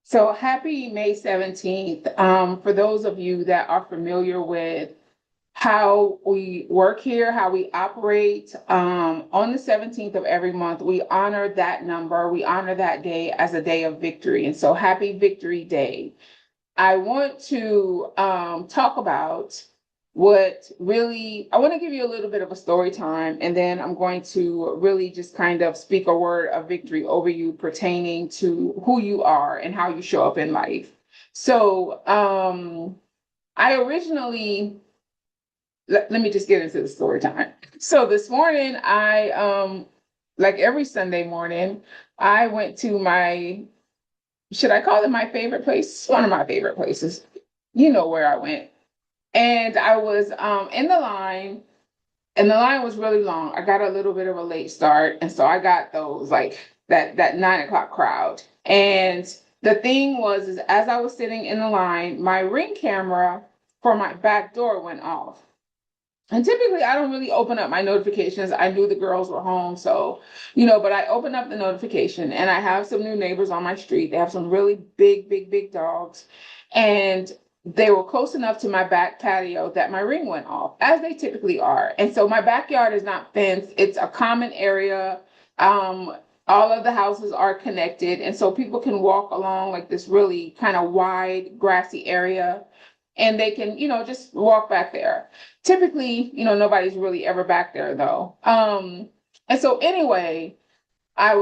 So happy May 17th. For those of you that are familiar with how we work here, how we operate, on the 17th of every month, we honor that number, we honor that day as a day of victory. And so happy Victory Day. I want to talk about I want to give you a little bit of a story time, and then I'm going to really just kind of speak a word of victory over you pertaining to who you are and how you show up in life. So, I originally, let me just get into the story time. So this morning, like every Sunday morning, I went to should I call it my favorite place? One of my favorite places. You know where I went. And I was in the line, and the line was really long. I got a little bit of a late start, and so I got those like that 9 o'clock crowd. And the thing was, is as I was sitting in the line, my Ring camera for my back door went off. And typically, I don't really open up my notifications. I knew the girls were home, so but I opened up the notification, and I have some new neighbors on my street. They have some really big, big, big dogs, and they were close enough to my back patio that my Ring went off, as they typically are. And so my backyard is not fenced; it's a common area. All of the houses are connected, and so people can walk along like this really kind of wide grassy area, and they can, just walk back there. Typically, nobody's really ever back there though. And so anyway, I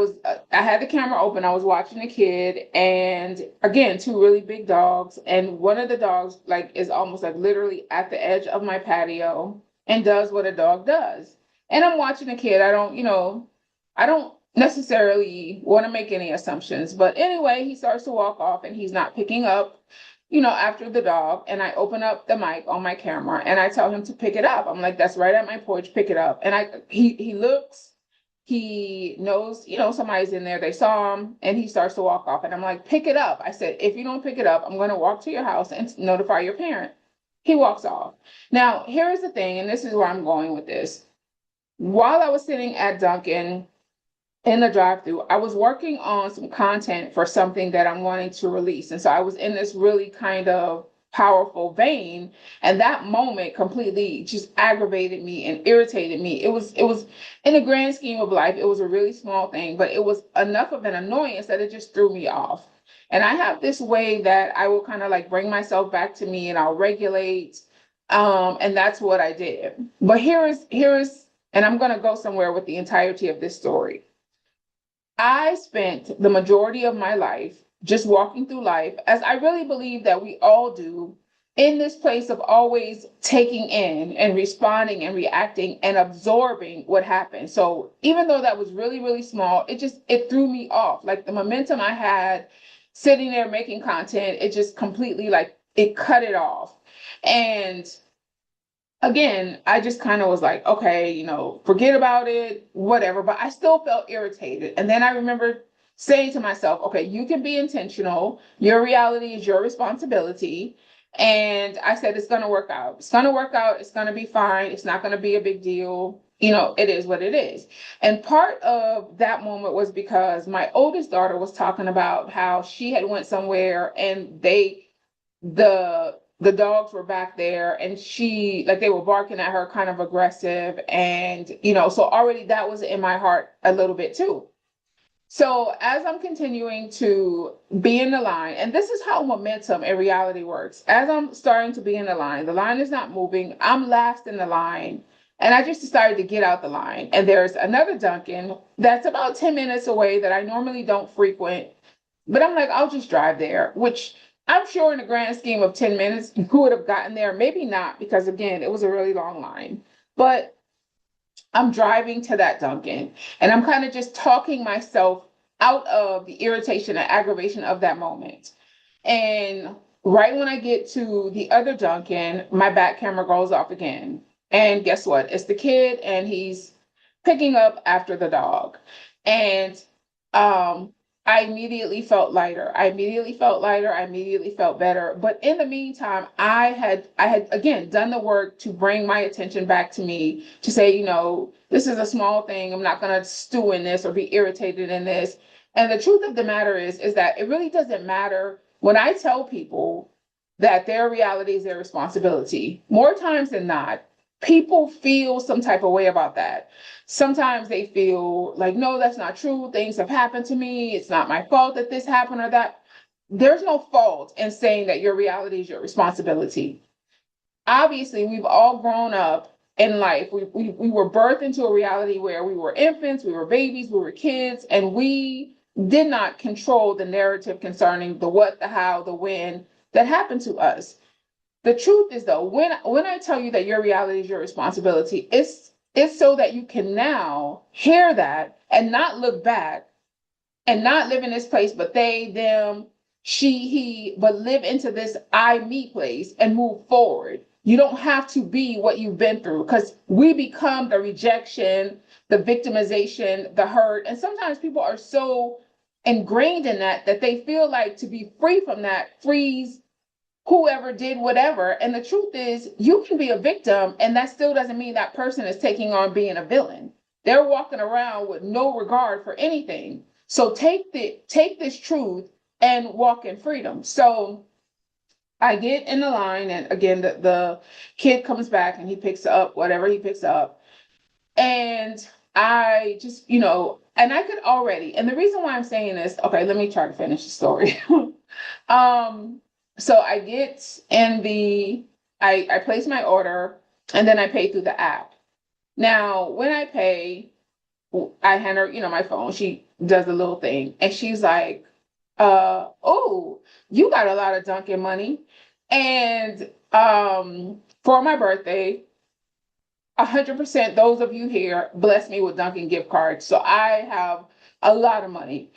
had the camera open. I was watching a kid, and again, two really big dogs, and one of the dogs like is almost like literally at the edge of my patio and does what a dog does. And I'm watching a kid. I don't necessarily want to make any assumptions, but anyway, he starts to walk off, and he's not picking up after the dog. And I open up the mic on my camera, and I tell him to pick it up. I'm like, that's right at my porch, pick it up. And he looks, he knows, somebody's in there. They saw him, and he starts to walk off. And I'm like, pick it up. I said, if you don't pick it up, I'm going to walk to your house and notify your parent. He walks off. Now, here's the thing, and this is where I'm going with this. While I was sitting at Dunkin' in the drive-through, I was working on some content for something that I'm wanting to release. And so I was in this really kind of powerful vein. And that moment completely just aggravated me and irritated me. It was in the grand scheme of life, it was a really small thing, but it was enough of an annoyance that it just threw me off. And I have this way that I will kind of like bring myself back to me, and I'll regulate. And that's what I did. But and I'm going to go somewhere with the entirety of this story. I spent the majority of my life just walking through life, as I really believe that we all do, in this place of always taking in and responding and reacting and absorbing what happened. So even though that was really, really small, it threw me off. Like the momentum I had sitting there making content, it just completely like it cut it off. And again, I just kind of was like, okay, forget about it, whatever. But I still felt irritated. And then I remember saying to myself, okay, you can be intentional. Your reality is your responsibility. And I said, it's going to work out. It's going to work out. It's going to be fine. It's not going to be a big deal. It is what it is. And part of that moment was because my oldest daughter was talking about how she had went somewhere, and the dogs were back there, and they were barking at her kind of aggressive. And so already that was in my heart a little bit too. So as I'm continuing to be in the line, and this is how momentum in reality works, as I'm starting to be in the line is not moving, I'm last in the line, and I just decided to get out the line. And there's another Dunkin' that's about 10 minutes away that I normally don't frequent, but I'm like, I'll just drive there, which I'm sure in the grand scheme of 10 minutes, who would have gotten there? Maybe not, because again, it was a really long line. But I'm driving to that Dunkin', and I'm kind of just talking myself out of the irritation and aggravation of that moment. And right when I get to the other Dunkin', my back camera goes off again. And guess what? It's the kid, and he's picking up after the dog. And I immediately felt lighter. I immediately felt lighter. I immediately felt better. But in the meantime, I had again done the work to bring my attention back to me, to say, this is a small thing. I'm not going to stew in this or be irritated in this. And the truth of the matter is that it really doesn't matter when I tell people that their reality is their responsibility. More times than not, people feel some type of way about that. Sometimes they feel like, no, that's not true. Things have happened to me. It's not my fault that this happened or that. There's no fault in saying that your reality is your responsibility. Obviously, we've all grown up in life. We were birthed into a reality where we were infants, we were babies, we were kids, and we did not control the narrative concerning the what, the how, the when that happened to us. The truth is, though, when I tell you that your reality is your responsibility, it's so that you can now hear that and not look back and not live in this place, but they, them, she, he, but live into this I, me place and move forward. You don't have to be what you've been through, because we become the rejection, the victimization, the hurt. And sometimes people are so ingrained in that they feel like to be free from that frees whoever did whatever. And the truth is, you can be a victim, and that still doesn't mean that person is taking on being a villain. They're walking around with no regard for anything. So take this truth and walk in freedom. So I get in the line, and again, the kid comes back and he picks up whatever he picks up. And I just, and I could already, and the reason why I'm saying this, okay, let me try to finish the story. So I get in I place my order, and then I pay through the app. Now, when I pay, I hand her, my phone. She does the little thing, and she's like, oh, you got a lot of Dunkin' money. And for my birthday, 100% those of you here bless me with Dunkin' gift cards. So I have a lot of money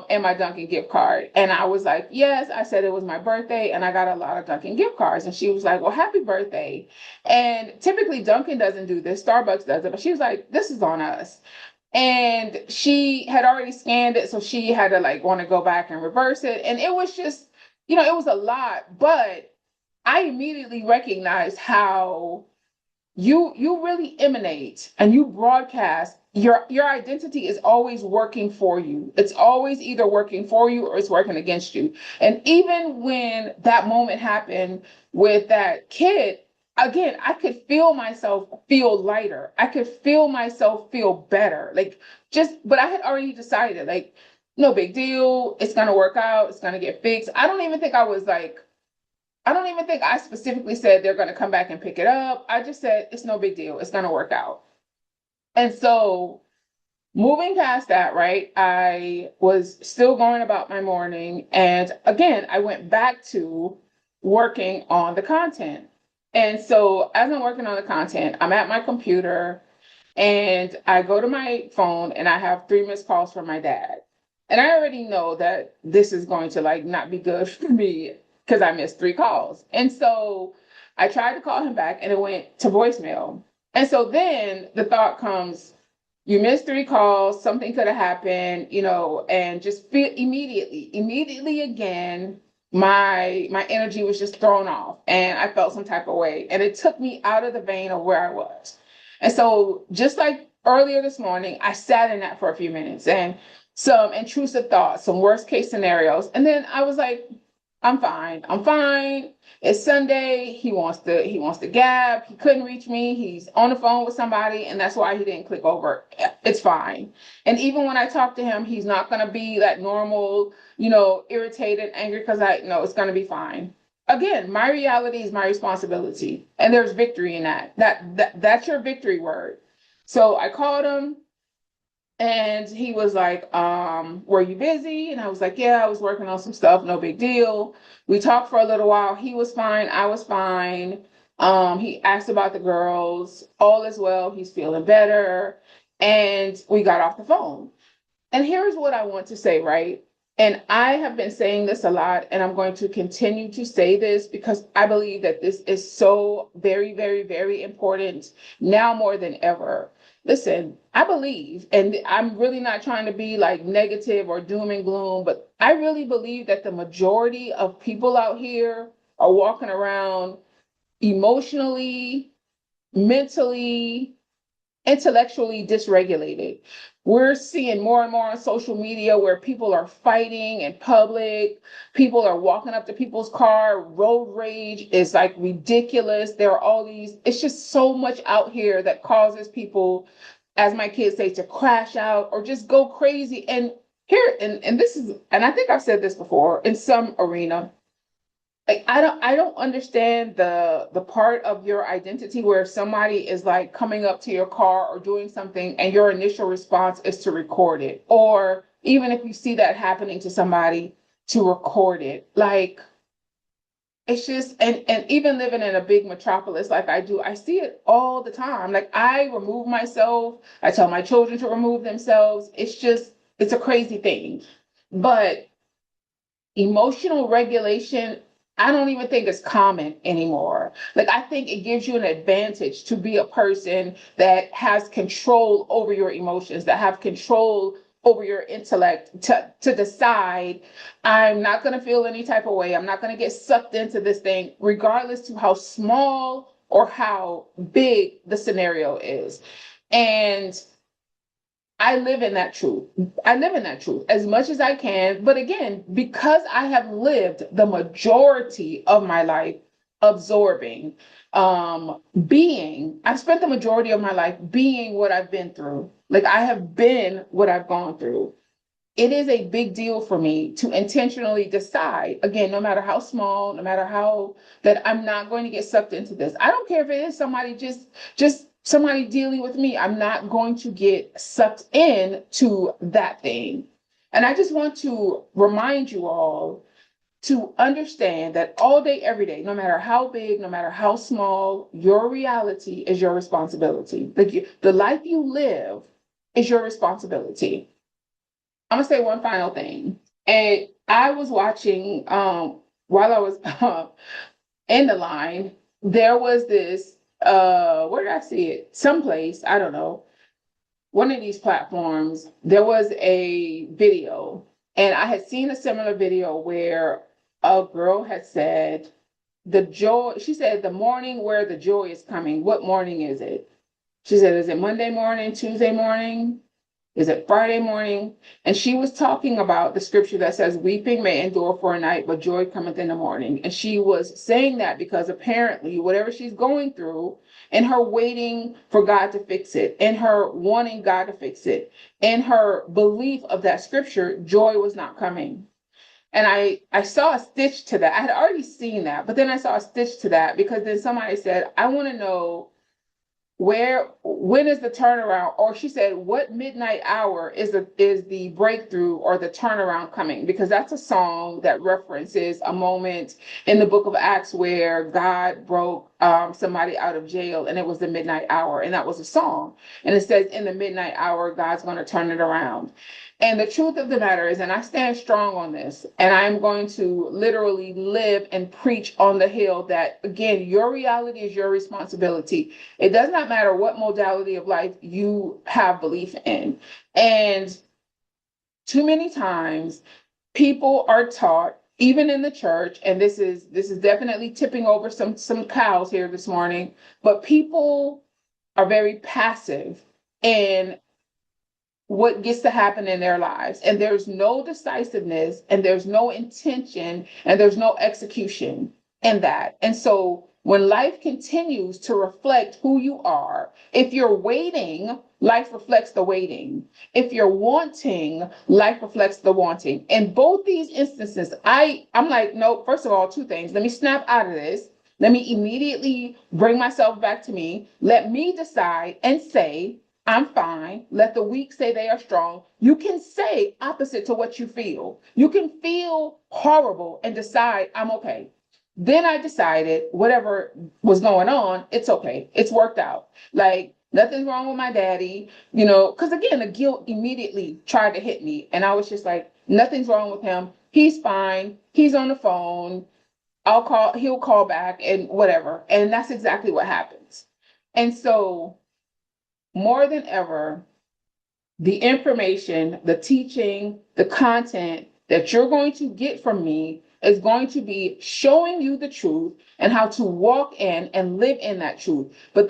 in my Dunkin' gift card. And I was like, yes, I said it was my birthday and I got a lot of Dunkin' gift cards. And she was like, well, happy birthday. And typically Dunkin' doesn't do this, Starbucks does it, but she was like, this is on us. And she had already scanned it, so she had to want to go back and reverse it. And it was just, it was a lot, but I immediately recognized how you really emanate and you broadcast. Your identity is always working for you. It's always either working for you or it's working against you. And even when that moment happened with that kid, again, I could feel myself feel lighter. I could feel myself feel better. But I had already decided, no big deal. It's going to work out. It's going to get fixed. I don't even think I specifically said they're going to come back and pick it up. I just said, it's no big deal. It's going to work out. And so moving past that, right, I was still going about my morning. And again, I went back to working on the content. And so as I'm working on the content, I'm at my computer and I go to my phone and I have 3 missed calls from my dad. And I already know that this is going to not be good for me because I missed 3 calls. And so I tried to call him back and it went to voicemail. And so then the thought comes, you missed 3 calls, something could have happened, and just feel immediately again, my energy was just thrown off and I felt some type of way. And it took me out of the vein of where I was. And so just like earlier this morning, I sat in that for a few minutes and some intrusive thoughts, some worst case scenarios. And then I was like, I'm fine. It's Sunday. He wants to gab. He couldn't reach me. He's on the phone with somebody, and that's why he didn't click over. It's fine. And even when I talk to him, he's not going to be that normal, irritated, angry, because I know it's going to be fine. Again, my reality is my responsibility, and there's victory in that. That's your victory word. So I called him. And he was like, were you busy? And I was like, yeah, I was working on some stuff. No big deal. We talked for a little while. He was fine. I was fine. He asked about the girls. All is well. He's feeling better. And we got off the phone. And here's what I want to say, right? And I have been saying this a lot, and I'm going to continue to say this because I believe that this is so very, very, very important now more than ever. Listen, I believe, and I'm really not trying to be negative or doom and gloom, but I really believe that the majority of people out here are walking around emotionally, mentally, intellectually dysregulated. We're seeing more and more on social media where people are fighting in public. People are walking up to people's car. Road rage is like ridiculous. There are all these, it's just so much out here that causes people, as my kids say, to crash out or just go crazy. And here, and this is, and I think I've said this before in some arena, like I don't understand the part of your identity where somebody is like coming up to your car or doing something and your initial response is to record it, or even if you see that happening to somebody, to record it. Like, it's just, and even living in a big metropolis like I do, I see it all the time. Like, I remove myself, I tell my children to remove themselves. It's just, it's a crazy thing. But emotional regulation, I don't even think is common anymore. Like, I think it gives you an advantage to be a person that has control over your emotions, that have control over your intellect, to decide, I'm not going to feel any type of way. I'm not going to get sucked into this thing, regardless to how small or how big the scenario is. And I live in that truth. I live in that truth as much as I can. But again, because I have lived the majority of my life absorbing, I've spent the majority of my life being what I've been through. Like, I have been what I've gone through. It is a big deal for me to intentionally decide, again, no matter how small, no matter how, that I'm not going to get sucked into this. I don't care if it is somebody just somebody dealing with me. I'm not going to get sucked in to that thing. And I just want to remind you all to understand that all day, every day, no matter how big, no matter how small, your reality is your responsibility. The life you live is your responsibility. I'm gonna say one final thing. And I was watching, while I was in the line, there was this, where did I see it? Someplace, I don't know, one of these platforms, there was a video. And I had seen a similar video where a girl had said, she said, the morning where the joy is coming, what morning is it? She said, is it Monday morning, Tuesday morning? Is it Friday morning? And she was talking about the scripture that says, weeping may endure for a night, but joy cometh in the morning. And she was saying that because apparently whatever she's going through, and her waiting for God to fix it, and her wanting God to fix it, and her belief of that scripture, joy was not coming. And I saw a stitch to that. I had already seen that, but then I saw a stitch to that because then somebody said, I want to know when is the turnaround? Or she said, what midnight hour is the breakthrough or the turnaround coming? Because that's a song that references a moment in the book of Acts where God broke somebody out of jail, and it was the midnight hour, and that was a song. And it says, in the midnight hour, God's going to turn it around. And the truth of the matter is, and I stand strong on this, and I'm going to literally live and preach on the hill that, again, your reality is your responsibility. It does not matter what modality of life you have belief in. And too many times people are taught, even in the church, and this is definitely tipping over some cows here this morning, but people are very passive in what gets to happen in their lives. And there's no decisiveness, and there's no intention, and there's no execution in that. And so when life continues to reflect who you are, if you're waiting, life reflects the waiting. If you're wanting, life reflects the wanting. In both these instances, I'm like, no, first of all, two things. Let me snap out of this. Let me immediately bring myself back to me. Let me decide and say, I'm fine. Let the weak say they are strong. You can say opposite to what you feel. You can feel horrible and decide, I'm okay. Then I decided whatever was going on, it's okay. It's worked out. Like, nothing's wrong with my daddy, because again, the guilt immediately tried to hit me. And I was just like, nothing's wrong with him. He's fine. He's on the phone. He'll call back and whatever. And that's exactly what happens. And so, more than ever, the information, the teaching, the content that you're going to get from me is going to be showing you the truth and how to walk in and live in that truth. But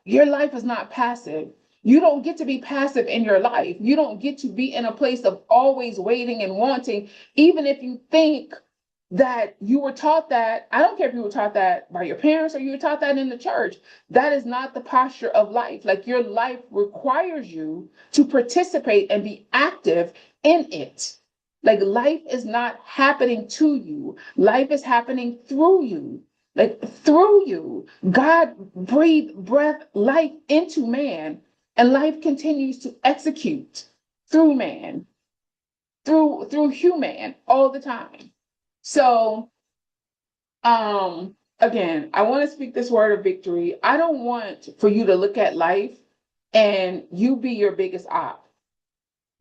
your life is not passive. You don't get to be passive in your life. You don't get to be in a place of always waiting and wanting, even if you think that you were taught that. I don't care if you were taught that by your parents or you were taught that in the church. That is not the posture of life. Like, your life requires you to participate and be active in it. Like, life is not happening to you, life is happening through you. Like, through you, God breathed breath, life into man, and life continues to execute through man, through human all the time. So, again, I want to speak this word of victory. I don't want for you to look at life and you be your biggest op.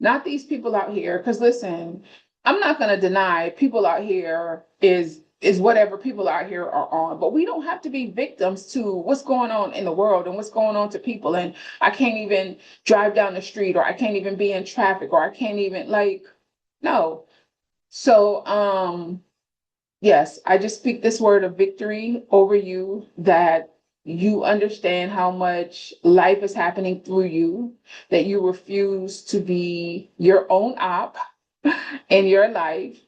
Not these people out here, because listen, I'm not going to deny people out here is whatever people out here are on, but we don't have to be victims to what's going on in the world and what's going on to people. And I can't even drive down the street, or I can't even be in traffic, or I can't even, like, no. So, yes, I just speak this word of victory over you, that you understand how much life is happening through you, that you refuse to be your own op in your life.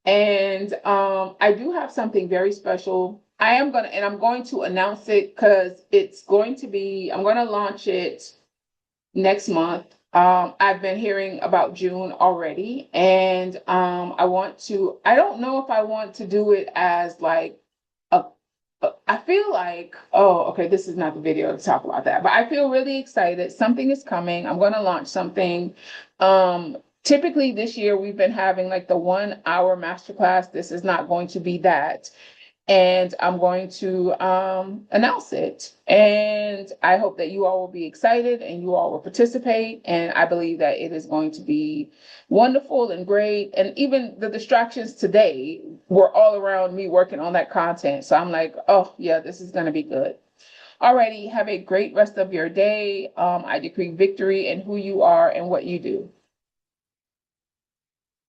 And I do have something very special. I'm going to announce it because it's going to be, I'm going to launch it next month. I've been hearing about June already, and I don't know if I want to do it as like I feel like, oh, okay, this is not the video to talk about that, but I feel really excited. Something is coming. I'm going to launch something. Typically this year we've been having like the 1 hour masterclass. This is not going to be that. And I'm going to announce it. And I hope that you all will be excited and you all will participate. And I believe that it is going to be wonderful and great. And even the distractions today were all around me working on that content. So I'm like, oh, yeah, this is going to be good. Alrighty, have a great rest of your day. I decree victory in who you are and what you do.